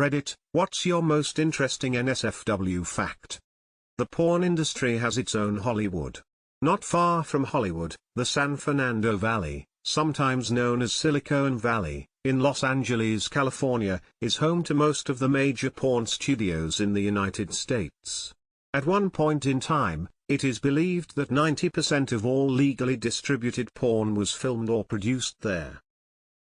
Reddit, what's your most interesting NSFW fact? The porn industry has its own Hollywood. Not far from Hollywood, the San Fernando Valley, sometimes known as Silicon Valley, in Los Angeles, California, is home to most of the major porn studios in the United States. At one point in time, it is believed that 90% of all legally distributed porn was filmed or produced there.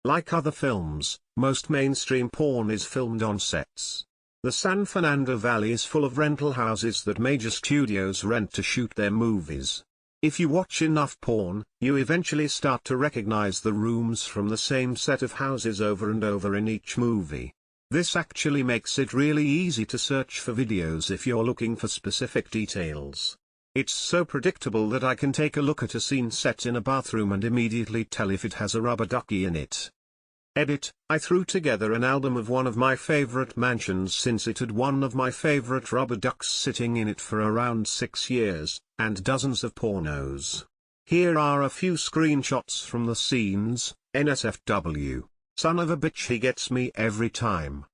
Like other films, most mainstream porn is filmed on sets. The San Fernando Valley is full of rental houses that major studios rent to shoot their movies. If you watch enough porn, you eventually start to recognize the rooms from the same set of houses over and over in each movie. This actually makes it really easy to search for videos if you're looking for specific details. It's so predictable that I can take a look at a scene set in a bathroom and immediately tell if it has a rubber ducky in it. Edit, I threw together an album of one of my favorite mansions since it had one of my favorite rubber ducks sitting in it for around 6 years, and dozens of pornos. Here are a few screenshots from the scenes. NSFW. Son of a bitch, he gets me every time.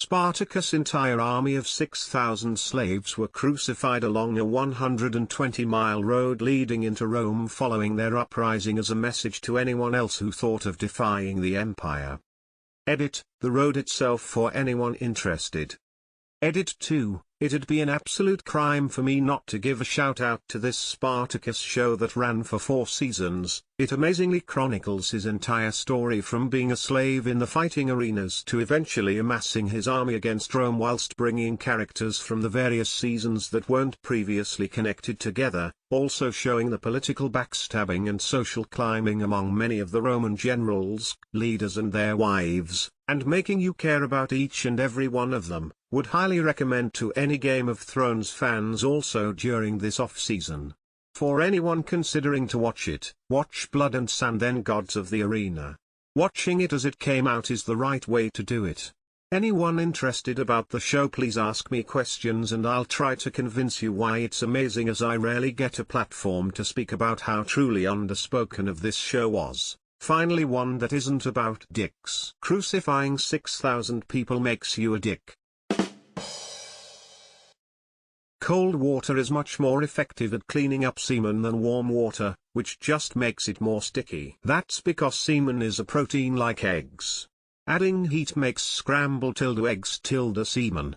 Spartacus' entire army of 6,000 slaves were crucified along a 120-mile road leading into Rome following their uprising as a message to anyone else who thought of defying the empire. Edit, the road itself for anyone interested. Edit 2, it'd be an absolute crime for me not to give a shout out to this Spartacus show that ran for 4 seasons. It amazingly chronicles his entire story from being a slave in the fighting arenas to eventually amassing his army against Rome, whilst bringing characters from the various seasons that weren't previously connected together, also showing the political backstabbing and social climbing among many of the Roman generals, leaders and their wives, and making you care about each and every one of them. Would highly recommend to any Game of Thrones fans also during this off-season. For anyone considering to watch it, watch Blood and Sand then Gods of the Arena. Watching it as it came out is the right way to do it. Anyone interested about the show, please ask me questions and I'll try to convince you why it's amazing, as I rarely get a platform to speak about how truly underspoken of this show was. Finally, one that isn't about dicks. Crucifying 6,000 people makes you a dick. Cold water is much more effective at cleaning up semen than warm water, which just makes it more sticky. That's because semen is a protein like eggs. Adding heat makes scrambled eggs semen.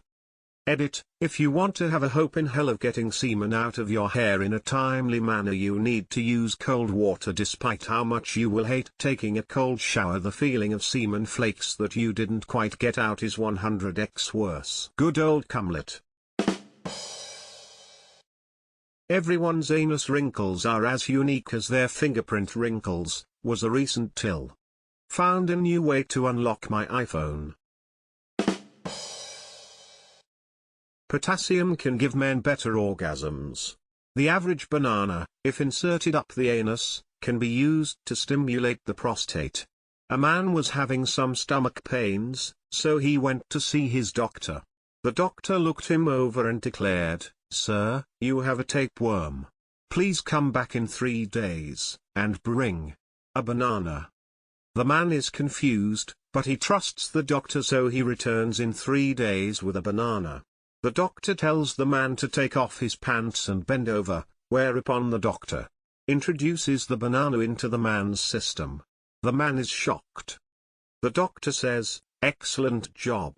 Edit, if you want to have a hope in hell of getting semen out of your hair in a timely manner, you need to use cold water. Despite how much you will hate taking a cold shower, the feeling of semen flakes that you didn't quite get out is 100x worse. Good old cumlet. Everyone's anus wrinkles are as unique as their fingerprint wrinkles, was a recent till. Found a new way to unlock my iPhone. Potassium can give men better orgasms. The average banana, if inserted up the anus, can be used to stimulate the prostate. A man was having some stomach pains, so he went to see his doctor. The doctor looked him over and declared, "Sir, you have a tapeworm. Please come back in 3 days, and bring a banana." The man is confused, but he trusts the doctor, so he returns in 3 days with a banana. The doctor tells the man to take off his pants and bend over, whereupon the doctor introduces the banana into the man's system. The man is shocked. The doctor says, "Excellent job.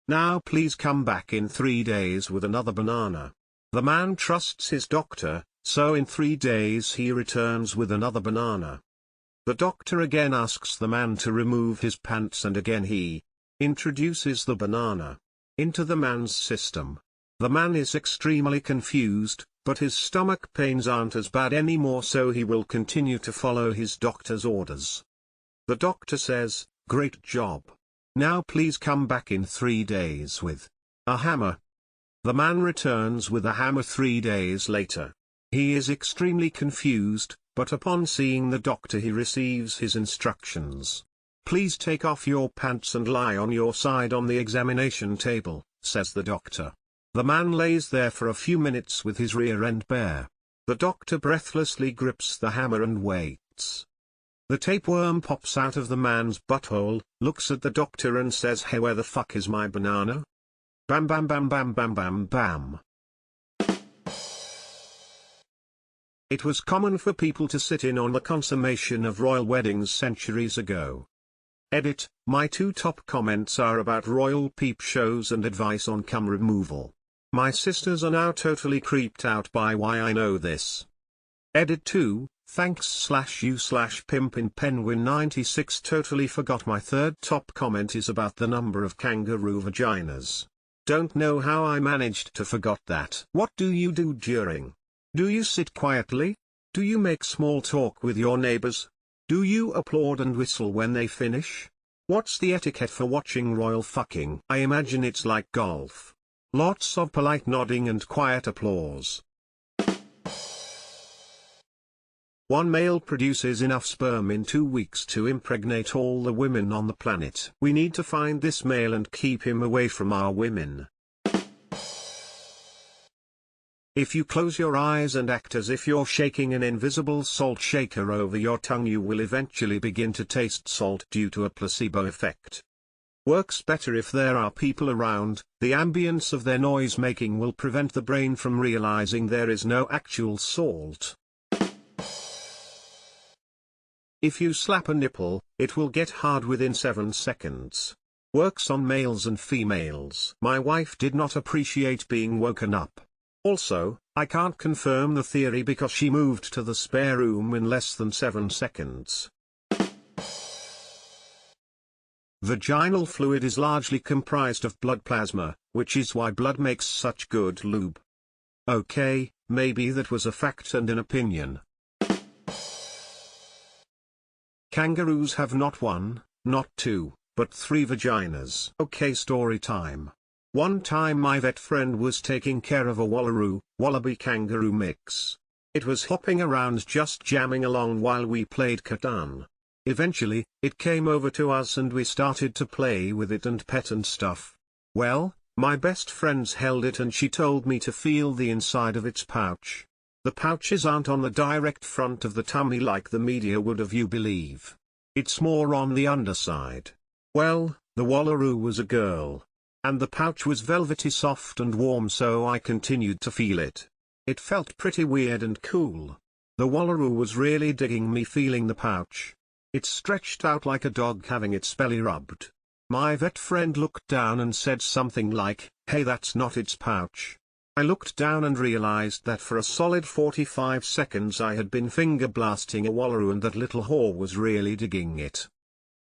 Now please come back in 3 days with another banana." The man trusts his doctor, so in 3 days he returns with another banana. The doctor again asks the man to remove his pants, and again he introduces the banana into the man's system. The man is extremely confused, but his stomach pains aren't as bad anymore, so he will continue to follow his doctor's orders. The doctor says, "Great job. Now please come back in 3 days with a hammer." The man returns with a hammer 3 days later. He is extremely confused, but upon seeing the doctor he receives his instructions. "Please take off your pants and lie on your side on the examination table," says the doctor. The man lays there for a few minutes with his rear end bare. The doctor breathlessly grips the hammer and waits. The tapeworm pops out of the man's butthole, looks at the doctor and says, "Hey, where the fuck is my banana?" Bam bam bam bam bam bam bam. It was common for people to sit in on the consummation of royal weddings centuries ago. Edit, my two top comments are about royal peep shows and advice on cum removal. My sisters are now totally creeped out by why I know this. Edit 2, thanks/you/pimpinpenguin96 totally forgot my third top comment is about the number of kangaroo vaginas. Don't know how I managed to forgot that. What do you do during? Do you sit quietly? Do you make small talk with your neighbors? Do you applaud and whistle when they finish? What's the etiquette for watching royal fucking? I imagine it's like golf. Lots of polite nodding and quiet applause. One male produces enough sperm in 2 weeks to impregnate all the women on the planet. We need to find this male and keep him away from our women. If you close your eyes and act as if you're shaking an invisible salt shaker over your tongue, you will eventually begin to taste salt due to a placebo effect. Works better if there are people around. The ambience of their noise making will prevent the brain from realizing there is no actual salt. If you slap a nipple, it will get hard within 7 seconds. Works on males and females. My wife did not appreciate being woken up. Also, I can't confirm the theory because she moved to the spare room in less than 7 seconds. Vaginal fluid is largely comprised of blood plasma, which is why blood makes such good lube. Okay, maybe that was a fact and an opinion. Kangaroos have not 1, not 2, but 3 vaginas. Okay, story time. One time my vet friend was taking care of a wallaby kangaroo mix. It was hopping around just jamming along while we played Catan. Eventually, it came over to us and we started to play with it and pet and stuff. Well, my best friends held it and she told me to feel the inside of its pouch. The pouches aren't on the direct front of the tummy like the media would have you believe. It's more on the underside. Well, the wallaroo was a girl. And the pouch was velvety soft and warm, so I continued to feel it. It felt pretty weird and cool. The wallaroo was really digging me feeling the pouch. It stretched out like a dog having its belly rubbed. My vet friend looked down and said something like, "Hey, that's not its pouch." I looked down and realized that for a solid 45 seconds I had been finger blasting a wallaroo and that little whore was really digging it.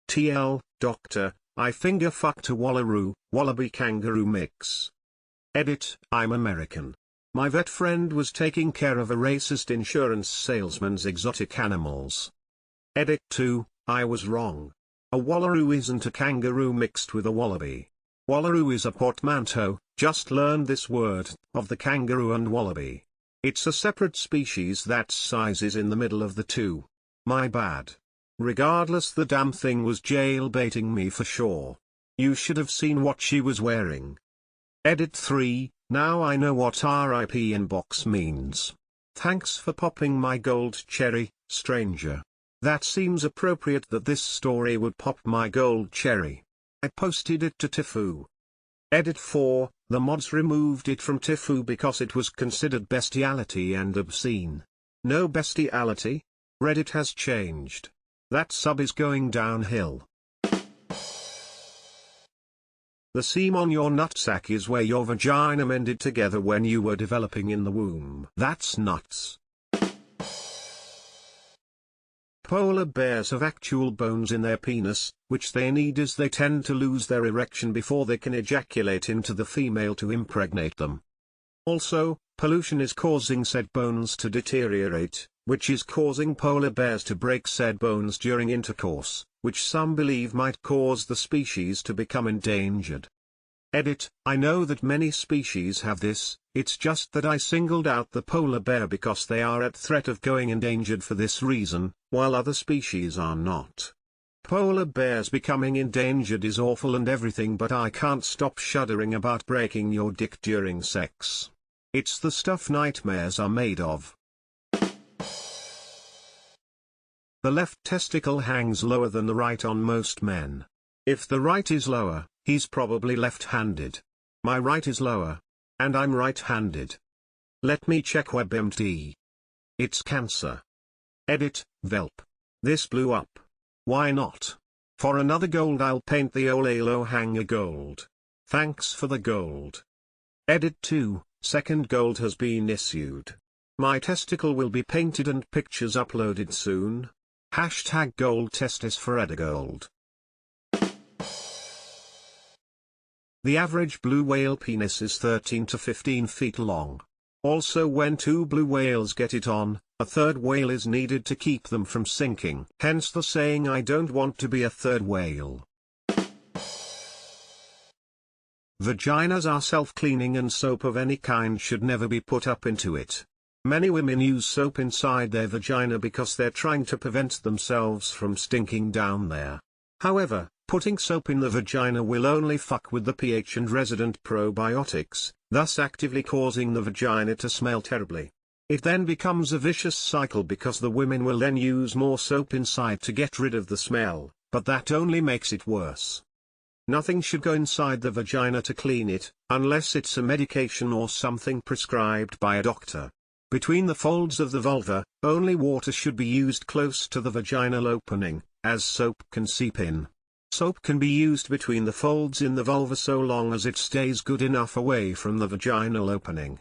TL, doctor, I finger fucked a wallaby kangaroo mix. Edit, I'm American. My vet friend was taking care of a racist insurance salesman's exotic animals. Edit 2, I was wrong. A wallaroo isn't a kangaroo mixed with a wallaby. Wallaroo is a portmanteau, just learned this word, of the kangaroo and wallaby. It's a separate species that size is in the middle of the two. My bad. Regardless, the damn thing was jailbaiting me for sure. You should have seen what she was wearing. Edit 3, now I know what RIP inbox means. Thanks for popping my gold cherry, stranger. That seems appropriate that this story would pop my gold cherry. I posted it to Tifu. Edit 4, the mods removed it from Tifu because it was considered bestiality and obscene. No bestiality? Reddit has changed. That sub is going downhill. The seam on your nutsack is where your vagina mended together when you were developing in the womb. That's nuts. Polar bears have actual bones in their penis, which they need as they tend to lose their erection before they can ejaculate into the female to impregnate them. Also, pollution is causing said bones to deteriorate, which is causing polar bears to break said bones during intercourse, which some believe might cause the species to become endangered. Edit, I know that many species have this, it's just that I singled out the polar bear because they are at threat of going endangered for this reason, while other species are not. Polar bears becoming endangered is awful and everything, but I can't stop shuddering about breaking your dick during sex. It's the stuff nightmares are made of. The left testicle hangs lower than the right on most men. If the right is lower, he's probably left-handed. My right is lower. And I'm right-handed. Let me check WebMD. It's cancer. Edit, Velp. This blew up. Why not? For another gold I'll paint the Olalo hanger gold. Thanks for the gold. Edit 2, second gold has been issued. My testicle will be painted and pictures uploaded soon. Hashtag gold testis for Edigold. The average blue whale penis is 13 to 15 feet long. Also, when two blue whales get it on, a third whale is needed to keep them from sinking. Hence the saying, I don't want to be a third whale. Vaginas are self-cleaning and soap of any kind should never be put up into it. Many women use soap inside their vagina because they're trying to prevent themselves from stinking down there. However, putting soap in the vagina will only fuck with the pH and resident probiotics, thus actively causing the vagina to smell terribly. It then becomes a vicious cycle because the women will then use more soap inside to get rid of the smell, but that only makes it worse. Nothing should go inside the vagina to clean it, unless it's a medication or something prescribed by a doctor. Between the folds of the vulva, only water should be used close to the vaginal opening, as soap can seep in. Soap can be used between the folds in the vulva so long as it stays good enough away from the vaginal opening.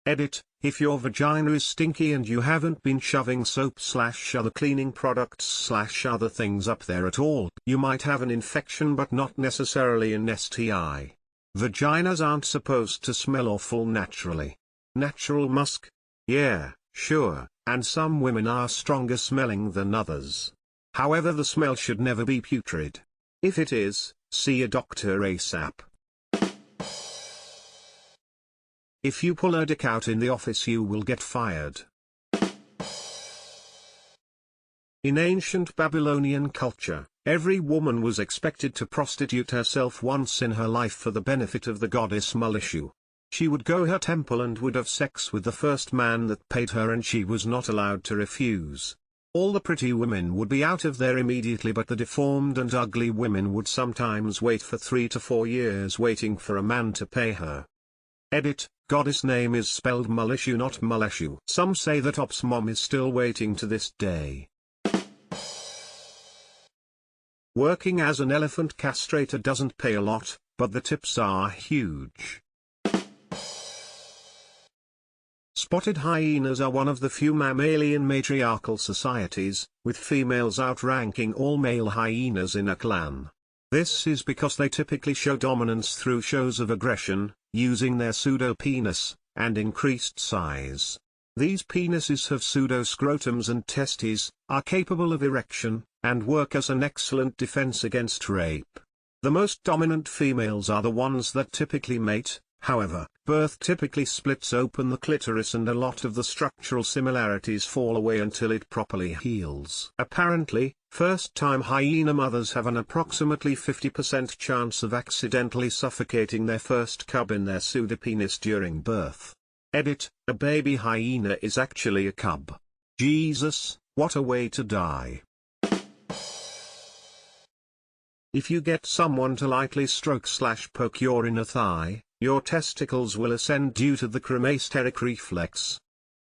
Edit, if your vagina is stinky and you haven't been shoving soap/other cleaning products/other things up there at all, you might have an infection but not necessarily an STI. Vaginas aren't supposed to smell awful naturally. Natural musk? Yeah, sure, and some women are stronger smelling than others. However, the smell should never be putrid. If it is, see a doctor ASAP. If you pull a dick out in the office, you will get fired. In ancient Babylonian culture, every woman was expected to prostitute herself once in her life for the benefit of the goddess Mulishu. She would go her temple and would have sex with the first man that paid her, and she was not allowed to refuse. All the pretty women would be out of there immediately, but the deformed and ugly women would sometimes wait for 3 to 4 years waiting for a man to pay her. Edit, goddess name is spelled Mulishu not Muleshu. Some say that Op's mom is still waiting to this day. Working as an elephant castrator doesn't pay a lot, but the tips are huge. Spotted hyenas are one of the few mammalian matriarchal societies, with females outranking all male hyenas in a clan. This is because they typically show dominance through shows of aggression, using their pseudo-penis, and increased size. These penises have pseudo-scrotums and testes, are capable of erection, and work as an excellent defense against rape. The most dominant females are the ones that typically mate. However, birth typically splits open the clitoris and a lot of the structural similarities fall away until it properly heals. Apparently, first-time hyena mothers have an approximately 50% chance of accidentally suffocating their first cub in their pseudopenis during birth. Edit, a baby hyena is actually a cub. Jesus, what a way to die. If you get someone to lightly stroke/poke your inner thigh, your testicles will ascend due to the cremasteric reflex.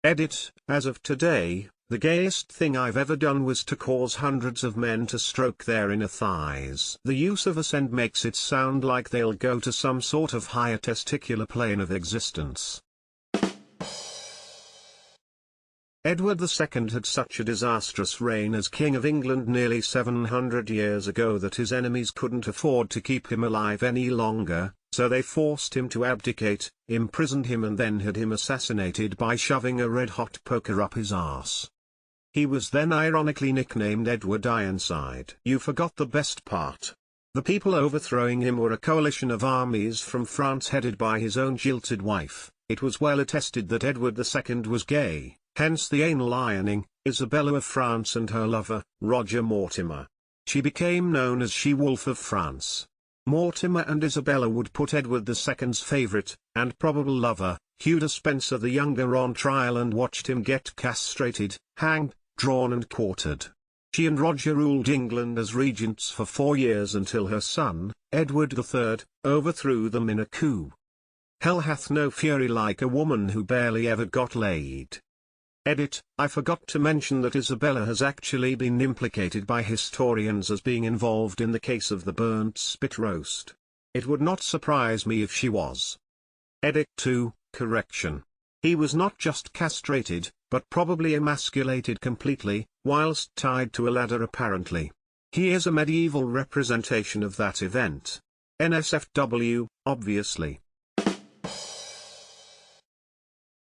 Edit, as of today, the gayest thing I've ever done was to cause hundreds of men to stroke their inner thighs. The use of ascend makes it sound like they'll go to some sort of higher testicular plane of existence. Edward II had such a disastrous reign as King of England nearly 700 years ago that his enemies couldn't afford to keep him alive any longer, so they forced him to abdicate, imprisoned him and then had him assassinated by shoving a red-hot poker up his arse. He was then ironically nicknamed Edward Ironside. You forgot the best part. The people overthrowing him were a coalition of armies from France headed by his own jilted wife. It was well attested that Edward II was gay. Hence the anal ironing, Isabella of France and her lover, Roger Mortimer. She became known as She-Wolf of France. Mortimer and Isabella would put Edward II's favourite, and probable lover, Hugh Despenser the Younger on trial and watched him get castrated, hanged, drawn and quartered. She and Roger ruled England as regents for 4 years until her son, Edward III, overthrew them in a coup. Hell hath no fury like a woman who barely ever got laid. Edit, I forgot to mention that Isabella has actually been implicated by historians as being involved in the case of the burnt spit roast. It would not surprise me if she was. Edit 2, correction. He was not just castrated, but probably emasculated completely, whilst tied to a ladder apparently. He is a medieval representation of that event. NSFW, obviously.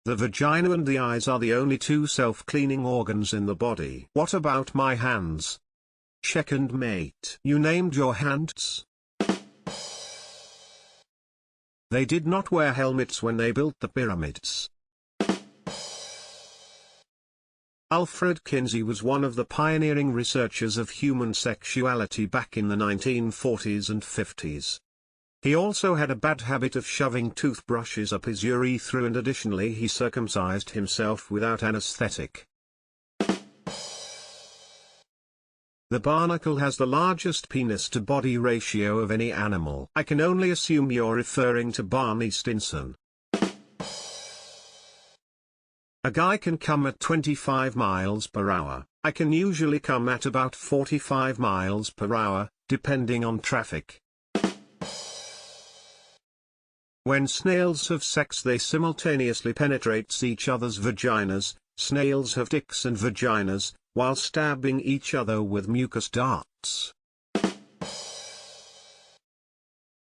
The vagina and the eyes are the only two self-cleaning organs in the body. What about my hands? Second mate. You named your hands? They did not wear helmets when they built the pyramids. Alfred Kinsey was one of the pioneering researchers of human sexuality back in the 1940s and 50s. He also had a bad habit of shoving toothbrushes up his urethra, and additionally he circumcised himself without anesthetic. The barnacle has the largest penis-to-body ratio of any animal. I can only assume you're referring to Barney Stinson. A guy can come at 25 miles per hour. I can usually come at about 45 miles per hour, depending on traffic. When snails have sex, they simultaneously penetrate each other's vaginas. Snails have dicks and vaginas, while stabbing each other with mucus darts.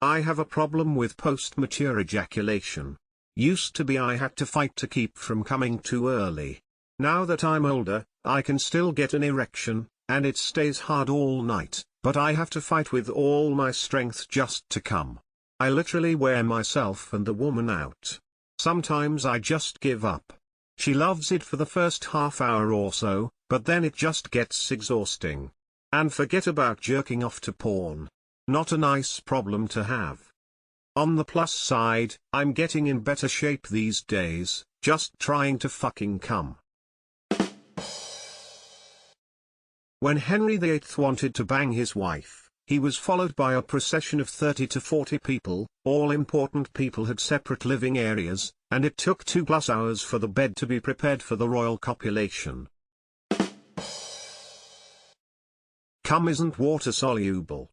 I have a problem with post-mature ejaculation. Used to be I had to fight to keep from coming too early. Now that I'm older, I can still get an erection, and it stays hard all night, but I have to fight with all my strength just to come. I literally wear myself and the woman out. Sometimes I just give up. She loves it for the first half hour or so, but then it just gets exhausting. And forget about jerking off to porn. Not a nice problem to have. On the plus side, I'm getting in better shape these days, just trying to fucking come. When Henry VIII wanted to bang his wife, he was followed by a procession of 30 to 40 people. All important people had separate living areas, and it took 2+ hours for the bed to be prepared for the royal copulation. Cum isn't water soluble.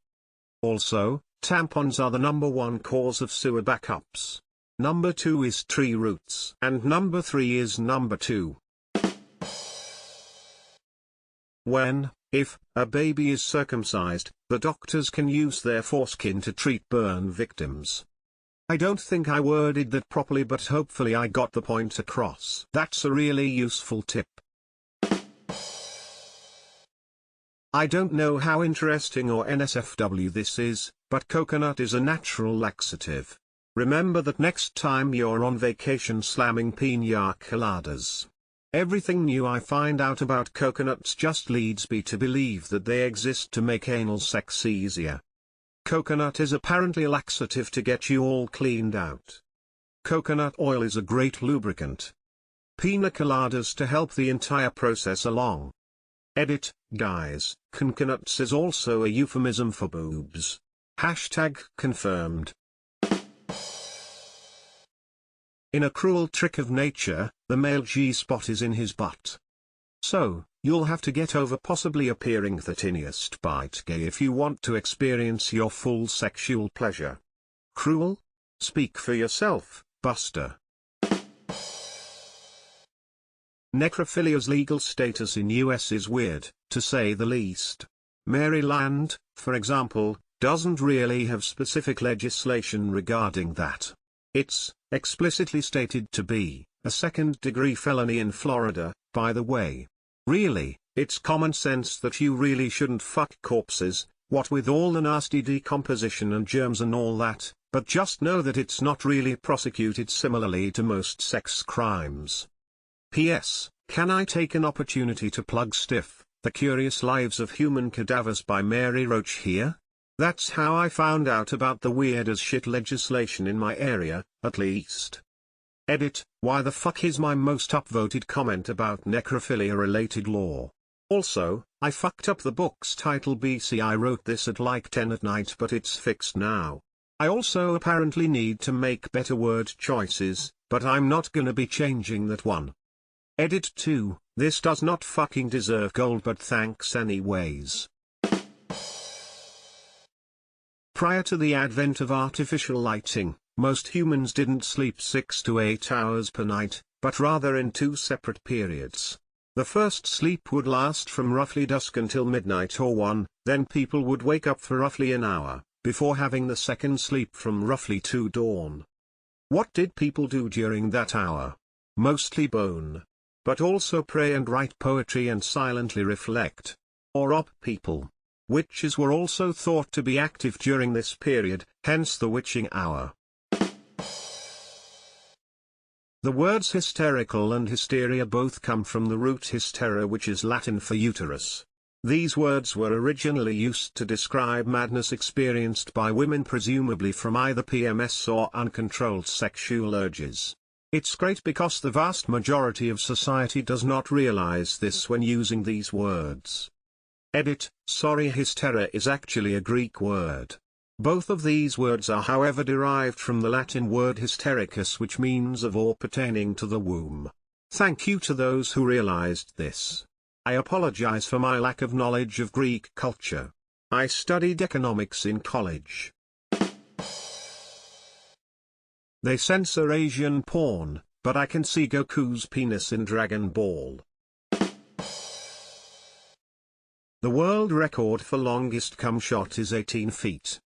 Also, tampons are the #1 cause of sewer backups. Number 2 is tree roots. And number 3 is number 2. When, if, a baby is circumcised, the doctors can use their foreskin to treat burn victims. I don't think I worded that properly, but hopefully I got the point across. That's a really useful tip. I don't know how interesting or NSFW this is, but coconut is a natural laxative. Remember that next time you're on vacation slamming piña coladas. Everything new I find out about coconuts just leads me to believe that they exist to make anal sex easier. Coconut is apparently a laxative to get you all cleaned out. Coconut oil is a great lubricant. Piña coladas to help the entire process along. Edit, guys, coconuts is also a euphemism for boobs. #confirmed. In a cruel trick of nature, the male G-spot is in his butt. So, you'll have to get over possibly appearing the tiniest bit gay if you want to experience your full sexual pleasure. Cruel? Speak for yourself, Buster. Necrophilia's legal status in US is weird, to say the least. Maryland, for example, doesn't really have specific legislation regarding that. It's explicitly stated to be a second-degree felony in Florida, by the way. Really, it's common sense that you really shouldn't fuck corpses, what with all the nasty decomposition and germs and all that, but just know that it's not really prosecuted similarly to most sex crimes. P.S. Can I take an opportunity to plug Stiff, The Curious Lives of Human Cadavers by Mary Roach here? That's how I found out about the weird as shit legislation in my area, at least. Edit, why the fuck is my most upvoted comment about necrophilia-related law? Also, I fucked up the book's title BC. I wrote this at like 10 at night, but it's fixed now. I also apparently need to make better word choices, but I'm not gonna be changing that one. Edit 2, this does not fucking deserve gold, but thanks anyways. Prior to the advent of artificial lighting, most humans didn't sleep 6 to 8 hours per night, but rather in 2 separate periods. The first sleep would last from roughly dusk until midnight or 1, then people would wake up for roughly an hour, before having the second sleep from roughly 2 dawn. What did people do during that hour? Mostly bone. But also pray and write poetry and silently reflect. Or op people. Witches were also thought to be active during this period, hence the witching hour. The words hysterical and hysteria both come from the root hystera, which is Latin for uterus. These words were originally used to describe madness experienced by women, presumably from either PMS or uncontrolled sexual urges. It's great because the vast majority of society does not realize this when using these words. Edit, sorry, hystera is actually a Greek word. Both of these words are however derived from the Latin word hystericus, which means of or pertaining to the womb. Thank you to those who realized this. I apologize for my lack of knowledge of Greek culture. I studied economics in college. They censor Asian porn, but I can see Goku's penis in Dragon Ball. The world record for longest cum shot is 18 feet.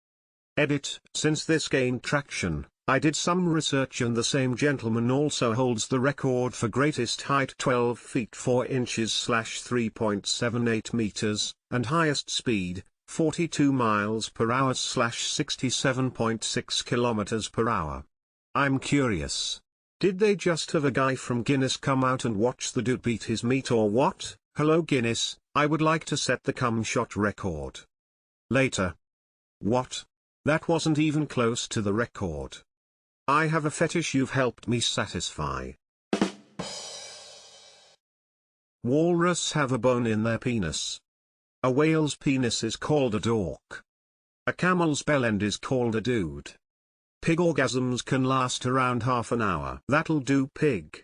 Edit, since this gained traction, I did some research and the same gentleman also holds the record for greatest height 12 feet 4 inches / 3.78 meters, and highest speed, 42 miles per hour / 67.6 kilometers per hour. I'm curious. Did they just have a guy from Guinness come out and watch the dude beat his meat or what? Hello Guinness, I would like to set the cum shot record. Later. What? That wasn't even close to the record. I have a fetish you've helped me satisfy. Walrus have a bone in their penis. A whale's penis is called a dork. A camel's bell end is called a dude. Pig orgasms can last around half an hour. That'll do, pig.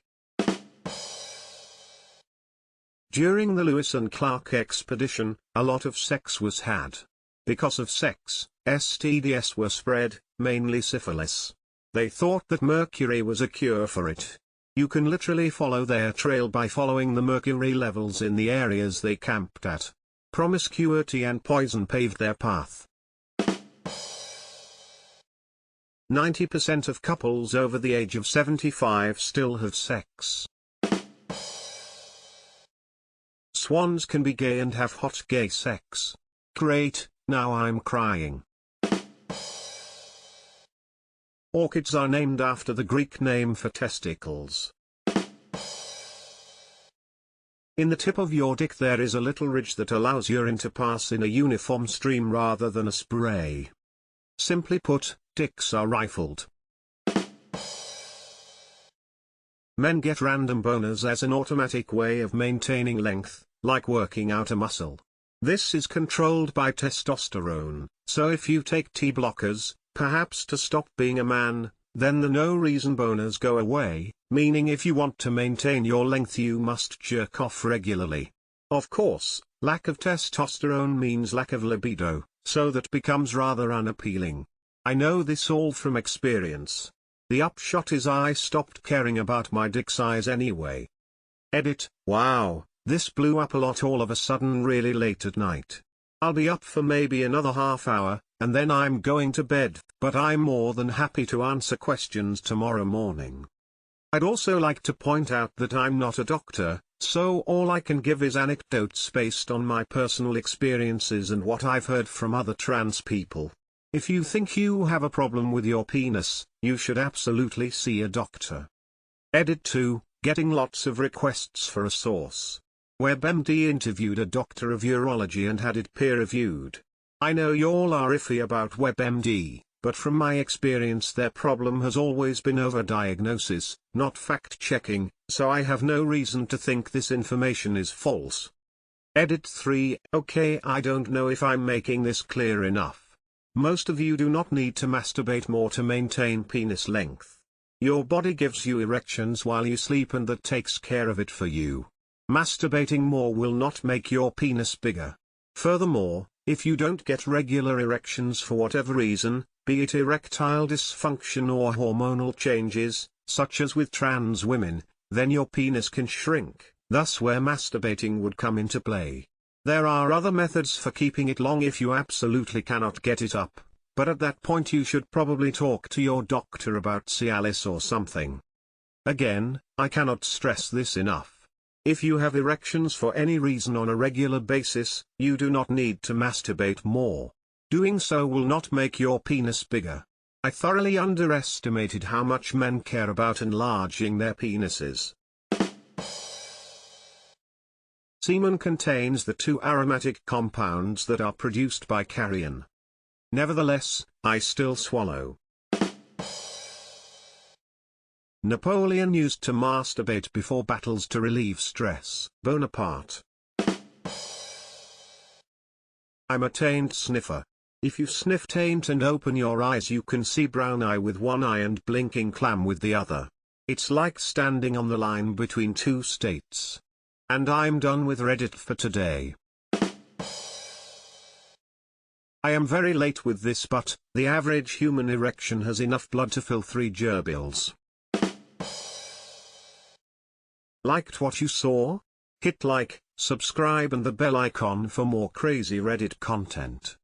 During the Lewis and Clark expedition, a lot of sex was had. Because of sex, STDs were spread, mainly syphilis. They thought that mercury was a cure for it. You can literally follow their trail by following the mercury levels in the areas they camped at. Promiscuity and poison paved their path. 90% of couples over the age of 75 still have sex. Swans can be gay and have hot gay sex. Great, now I'm crying. Orchids are named after the Greek name for testicles. In the tip of your dick there is a little ridge that allows urine to pass in a uniform stream rather than a spray. Simply put, dicks are rifled. Men get random boners as an automatic way of maintaining length, like working out a muscle. This is controlled by testosterone, so if you take T blockers, perhaps to stop being a man, then the no reason boners go away, meaning if you want to maintain your length you must jerk off regularly. Of course, lack of testosterone means lack of libido, so that becomes rather unappealing. I know this all from experience. The upshot is I stopped caring about my dick size anyway. Edit, wow, this blew up a lot all of a sudden really late at night. I'll be up for maybe another half hour, and then I'm going to bed, but I'm more than happy to answer questions tomorrow morning. I'd also like to point out that I'm not a doctor, so all I can give is anecdotes based on my personal experiences and what I've heard from other trans people. If you think you have a problem with your penis, you should absolutely see a doctor. Edit 2, getting lots of requests for a source. WebMD interviewed a doctor of urology and had it peer-reviewed. I know y'all are iffy about WebMD, but from my experience their problem has always been overdiagnosis, not fact-checking, so I have no reason to think this information is false. Edit 3. Okay, I don't know if I'm making this clear enough. Most of you do not need to masturbate more to maintain penis length. Your body gives you erections while you sleep, and that takes care of it for you. Masturbating more will not make your penis bigger. Furthermore, if you don't get regular erections for whatever reason, be it erectile dysfunction or hormonal changes, such as with trans women, then your penis can shrink, thus where masturbating would come into play. There are other methods for keeping it long if you absolutely cannot get it up, but at that point you should probably talk to your doctor about Cialis or something. Again, I cannot stress this enough. If you have erections for any reason on a regular basis, you do not need to masturbate more. Doing so will not make your penis bigger. I thoroughly underestimated how much men care about enlarging their penises. Semen contains the two aromatic compounds that are produced by carrion. Nevertheless, I still swallow. Napoleon used to masturbate before battles to relieve stress. Bonaparte. I'm a taint sniffer. If you sniff taint and open your eyes, you can see brown eye with one eye and blinking clam with the other. It's like standing on the line between two states. And I'm done with Reddit for today. I am very late with this, but the average human erection has enough blood to fill 3 gerbils. Liked what you saw? Hit like, subscribe and the bell icon for more crazy Reddit content.